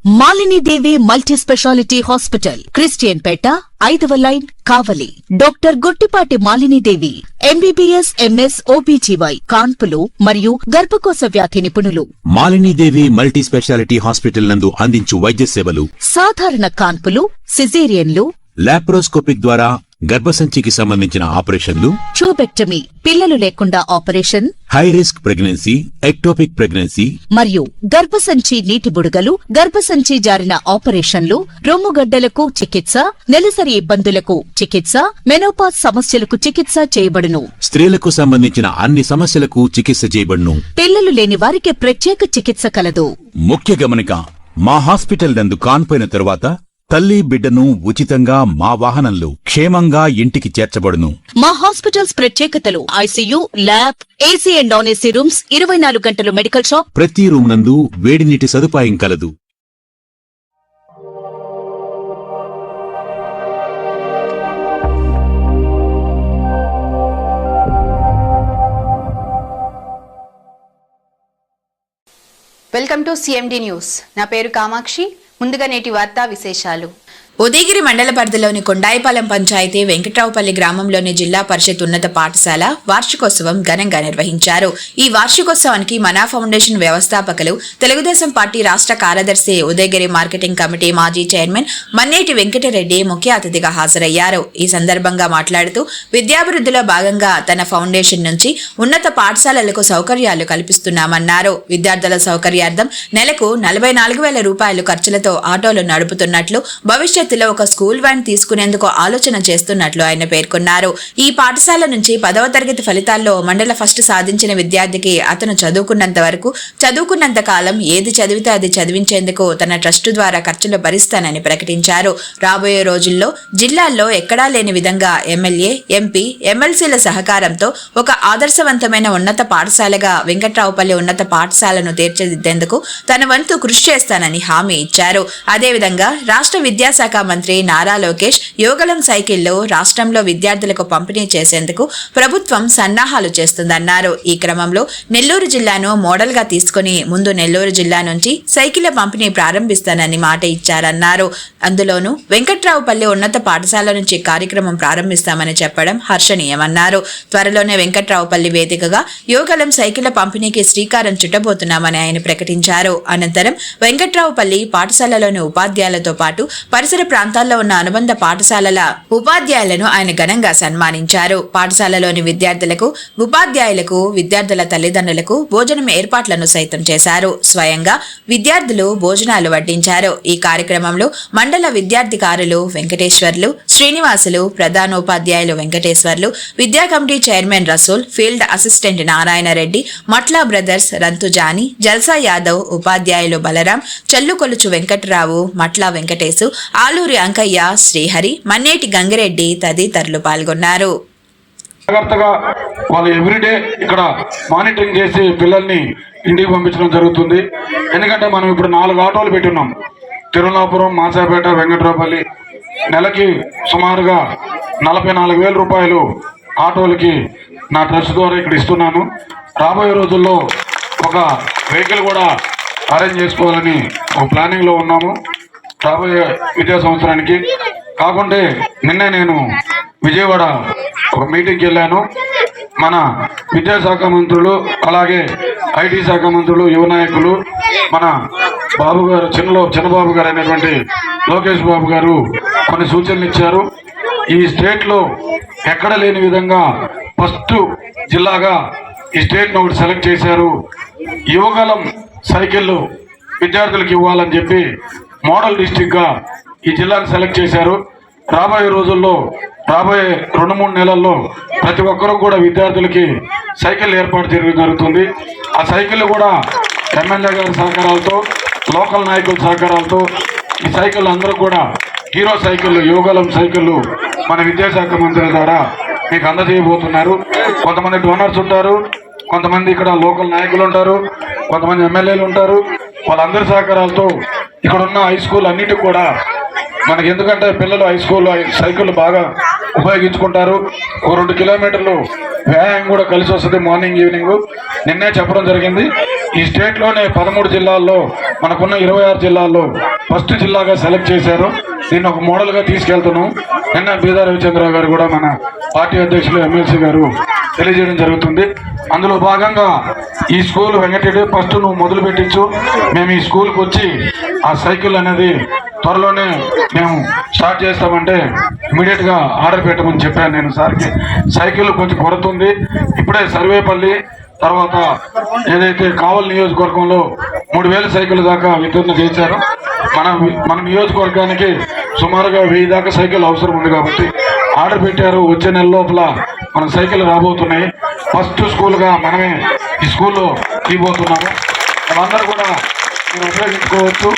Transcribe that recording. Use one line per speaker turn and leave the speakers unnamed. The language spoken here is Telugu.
Malini Devi multi speciality hospital, Christian Peta, 5వ line, Kavali. Doctor Guttipati Malinidevi, MBBS, MS, OBGY, కాన్పులు మరియు గర్భకోశ వ్యాధి నిపుణులు.
మాలినీదేవి మల్టీ స్పెషాలిటీ హాస్పిటల్ నందు అందించు వైద్య సేవలు:
సాధారణ కాన్పులు, సిజేరియన్లు,
లాప్రోస్కోపిక్ ద్వారా గర్భసంచికి సంబంధించిన ఆపరేషన్లు,
ట్యూబెక్టమీ, పిల్లలు లేకుండా operation,
high risk pregnancy, ectopic pregnancy
మరియు గర్భసంచి నీటి బుడగలు, గర్భసంచి జారిన ఆపరేషన్లు, రొమ్ముగడ్డలకు చికిత్స, నెలసరి ఇబ్బందులకు చికిత్స, మెనోపాజ్ సమస్యలకు చికిత్స చేయబడును.
స్త్రీలకు సంబంధించిన అన్ని సమస్యలకు చికిత్స చేయబడును.
పిల్లలు లేని వారికి ప్రత్యేక చికిత్స కలదు.
ముఖ్య గమనిక: మా హాస్పిటల్ నందు కాన్పోయిన తరువాత తల్లి బిడ్డను ఉచితంగా మా వాహనంలో క్షేమంగా ఇంటికి చేర్చబడును.
మా హాస్పిటల్స్ ప్రత్యేకతలు: ICU, lab, AC and non AC rooms, 24 గంటలు మెడికల్ షాప్,
ప్రతి రూమ్ నందు వేడి నీటి సదుపాయం కలదు.
Welcome to CMD news. నా పేరు కామాక్షి. ముందుగా నేటి వార్తా విశేషాలు.
ఉదయగిరి మండల పరిధిలోని కొండాయిపాలెం పంచాయతీ వెంకట్రావుపల్లి గ్రామంలోని జిల్లా పరిషత్ ఉన్నత పాఠశాల వార్షికోత్సవం ఘనంగా నిర్వహించారు. ఈ వార్షికోత్సవానికి మనా ఫౌండేషన్ వ్యవస్థాపకులు, తెలుగుదేశం పార్టీ రాష్ట్ర కార్యదర్శి, ఉదయగిరి మార్కెటింగ్ కమిటీ మాజీ చైర్మన్ మన్నేటి వెంకటరెడ్డి ముఖ్య అతిథిగా హాజరయ్యారు. ఈ సందర్భంగా మాట్లాడుతూ విద్యాభివృద్ధిలో భాగంగా తన ఫౌండేషన్ నుంచి ఉన్నత పాఠశాలలకు సౌకర్యాలు కల్పిస్తున్నామన్నారు. విద్యార్థుల సౌకర్యార్థం నెలకు 44,000 రూపాయలు ఖర్చులతో ఆటోలు నడుపుతున్నట్లు, భవిష్యత్తులో ఒక స్కూల్ వ్యాన్ తీసుకునేందుకు ఆలోచన చేస్తున్నట్లు ఆయన పేర్కొన్నారు. ఈ పాఠశాల నుంచి 10వ తరగతి ఫలితాల్లో మండల ఫస్ట్ సాధించిన విద్యార్థికి అతను చదువుకున్నంత కాలం ఏది చదివితే అది చదివించేందుకు తన ట్రస్టు ద్వారా ఖర్చులు భరిస్తానని ప్రకటించారు. రాబోయే రోజుల్లో జిల్లాల్లో ఎక్కడా లేని విధంగా ఎమ్మెల్యే, ఎంపీ, ఎమ్మెల్సీల సహకారంతో ఒక ఆదర్శవంతమైన ఉన్నత పాఠశాలగా వెంకట్రావుపల్లి ఉన్నత పాఠశాలను తీర్చిదిద్దేందుకు తన వంతు కృషి చేస్తానని హామీ ఇచ్చారు. అదేవిధంగా రాష్ట్ర విద్యాశాఖ మంత్రి నారా లోకేష్ యోగలం సైకిళ్లు రాష్ట్రంలో విద్యార్థులకు పంపిణీ చేసేందుకు ప్రభుత్వం సన్నాహాలు చేస్తుందన్నారు. ఈ క్రమంలో నెల్లూరు జిల్లాను మోడల్ గా తీసుకుని ముందు నెల్లూరు జిల్లా నుంచి సైకిళ్ల పంపిణీ ప్రారంభిస్తానని మాట ఇచ్చారన్నారు. అందులోనూ వెంకట్రావుపల్లి ఉన్నత పాఠశాల నుంచి కార్యక్రమం ప్రారంభిస్తామని చెప్పడం హర్షణీయమన్నారు. త్వరలోనే వెంకట్రావుపల్లి వేదికగా యోగలం సైకిళ్ల పంపిణీకి శ్రీకారం చుట్టబోతున్నామని ఆయన ప్రకటించారు. అనంతరం వెంకట్రావుపల్లి పాఠశాలలోని ఉపాధ్యాయులతో పాటు పరిసర ప్రాంతాల్లో ఉన్న అనుబంధ పాఠశాలల ఉపాధ్యాయులను ఆయన ఘనంగా సన్మానించారు. పాఠశాలలోని విద్యార్థులకు, ఉపాధ్యాయులకు, విద్యార్థుల తల్లిదండ్రులకు భోజనం ఏర్పాట్లను సైతం చేశారు. స్వయంగా విద్యార్థులు భోజనాలు వడ్డించారు. ఈ కార్యక్రమంలో మండల విద్యార్థికారులు వెంకటేశ్వర్లు, శ్రీనివాసులు, ప్రధానోపాధ్యాయులు వెంకటేశ్వర్లు, విద్యా committee chairman Rasool, field assistant Narayanareddy, Matla brothers Rantujani, Jalsa Yadav, ఉపాధ్యాయులు బలరాం, చల్లుకొలుచు వెంకట్రావు, మట్లా వెంకటేశు, ఆలూరి అంకయ్య, శ్రీహరి, మన్నేటి గంగిరెడ్డి తదితరులు పాల్గొన్నారు.
జాగ్రత్తగా వాళ్ళు ఎవ్రీడే ఇక్కడ మానిటరింగ్ చేసి పిల్లల్ని ఇంటికి పంపించడం జరుగుతుంది. ఎందుకంటే మనం ఇప్పుడు 4 ఆటోలు పెట్టున్నాం. తిరుమలాపురం, మాసాపేట, వెంకట్రావుపల్లి. నెలకి సుమారుగా 44,000 రూపాయలు ఆటోలకి నా ట్రస్ట్ ద్వారా ఇక్కడ ఇస్తున్నాను. రాబోయే రోజుల్లో ఒక వెహికల్ కూడా అరేంజ్ చేసుకోవాలని ఒక ప్లానింగ్లో ఉన్నాము. రాబోయే విద్యా సంవత్సరానికి కాకుంటే నిన్నే నేను విజయవాడ ఒక మీటింగ్కి వెళ్ళాను. మన విద్యాశాఖ మంత్రులు, అలాగే ఐటీ శాఖ మంత్రులు, యువ నాయకులు, మన బాబు గారు, చిన్నబాబు గారు అయినటువంటి లోకేష్ బాబు గారు కొన్ని సూచనలు ఇచ్చారు. ఈ స్టేట్లో ఎక్కడ లేని విధంగా ఫస్ట్ జిల్లాగా ఈ స్టేట్ను ఒకటి సెలెక్ట్ చేశారు. యువగలం సైకిళ్ళు విద్యార్థులకు ఇవ్వాలని చెప్పి మోడల్ డిస్టిక్గా ఈ జిల్లాను సెలెక్ట్ చేశారు. రాబోయే రోజుల్లో, రాబోయే 2-3 నెలల్లో ప్రతి ఒక్కరూ కూడా విద్యార్థులకి సైకిల్ ఏర్పాటు చేయడం జరుగుతుంది. ఆ సైకిళ్ళు కూడా ఎమ్మెల్యే గారి సహకారాలతో, లోకల్ నాయకుల సహకారాలతో ఈ సైకిళ్ళు అందరూ కూడా హీరో సైకిళ్ళు, యువగలం సైకిళ్ళు మన విద్యాశాఖ మంత్రి ద్వారా మీకు అందజేయబోతున్నారు. కొంతమంది డోనర్స్ ఉంటారు, కొంతమంది ఇక్కడ లోకల్ నాయకులు ఉంటారు, కొంతమంది ఎమ్మెల్యేలు ఉంటారు. వాళ్ళందరి సహకారాలతో ఇక్కడ ఉన్న హై స్కూల్ అన్నిటికి కూడా మనకి, ఎందుకంటే పిల్లలు హై స్కూల్ సైకిళ్ళు బాగా ఉపయోగించుకుంటారు. ఓ 2 కిలోమీటర్లు వ్యాయామం కూడా కలిసి వస్తుంది మార్నింగ్ ఈవినింగ్. నిన్నే చెప్పడం జరిగింది, ఈ స్టేట్లోనే 13 జిల్లాల్లో మనకున్న 26 జిల్లాల్లో ఫస్ట్ జిల్లాగా సెలెక్ట్ చేశారు. దీన్ని ఒక మోడల్గా తీసుకెళ్తున్నాం. నిన్న బీదా రవిచంద్రరావు గారు కూడా మన పార్టీ అధ్యక్షులు ఎమ్మెల్సీ గారు తెలియజేయడం జరుగుతుంది. అందులో భాగంగా ఈ స్కూల్ వెంకటరెడ్డి ఫస్ట్ నువ్వు మొదలు పెట్టించు, మేము ఈ స్కూల్కి వచ్చి ఆ సైకిల్ అనేది త్వరలోనే మేము స్టార్ట్ చేస్తామంటే ఇమీడియట్గా ఆర్డర్ పెట్టమని చెప్పాను నేను సార్కి. సైకిల్ కొంచెం కొరత ఉంది. ఇప్పుడే సర్వేపల్లి తర్వాత ఏదైతే కావలి నియోజకవర్గంలో 3000 సైకిల్ దాకా వితరణ చేశారు. మన నియోజకవర్గానికి సుమారుగా 1000 దాకా సైకిల్ అవసరం ఉంది కాబట్టి ఆర్డర్ పెట్టారు. వచ్చే నెల లోపల మన సైకిల్ రాబోతున్నాయి. ఫస్ట్ స్కూల్గా మనమే ఈ స్కూల్లో ఇవ్వబోతున్నాము. వాళ్ళందరూ కూడా మీరు ఉపయోగించుకోవచ్చు.